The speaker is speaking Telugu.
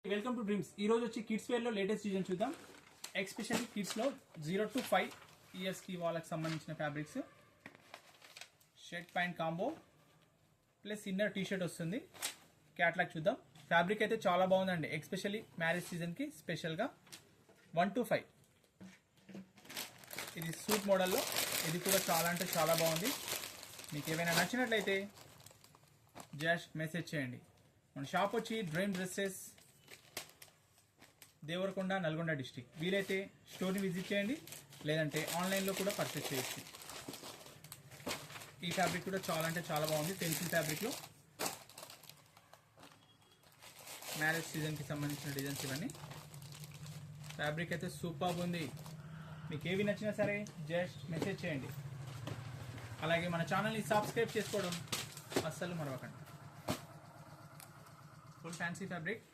Welcome to dreams. ఈ రోజు వచ్చి కిడ్స్ వేర్ లో లేటెస్ట్ డిజైన్ చూద్దాం. ఎస్పెషల్లీ కిడ్స్ లో 0 to 5 ఇయర్స్ కి వాళ్ళకి సంబంధించిన fabrics. Shirt pant combo plus inner T shirt వస్తుంది. క్యాట్లాగ్ చూద్దాం. ఫ్యాబ్రిక్ అయితే చాలా బాగుందండి. ఎస్పెషల్లీ మ్యారేజ్ సీజన్ కి స్పెషల్ గా 1 to 5 ఇది సూట్ మోడల్లో. ఇది కూడా చాలా అంటే చాలా బాగుంది. మీకు ఏమైనా నచ్చినట్లయితే జస్ట్ మెసేజ్ చేయండి. మన షాప్ వచ్చి Dream Dresses, Devarakonda, Nalgonda district. వీలైతే స్టోర్ని విజిట్ చేయండి, లేదంటే ఆన్లైన్లో కూడా పర్చేస్ చేయొచ్చు. ఈ ఫ్యాబ్రిక్ కూడా చాలా అంటే చాలా బాగుంది. పెన్సిల్ ఫ్యాబ్రిక్లో మ్యారేజ్ సీజన్కి సంబంధించిన డిజైన్స్ ఇవన్నీ. ఫ్యాబ్రిక్ అయితే సూపర్ ఉంది. మీకు ఏవి నచ్చినా సరే జస్ట్ మెసేజ్ చేయండి. అలాగే మన ఛానల్ని సబ్స్క్రైబ్ చేసుకోవడం అస్సలు మరవకండి. Full fancy fabric.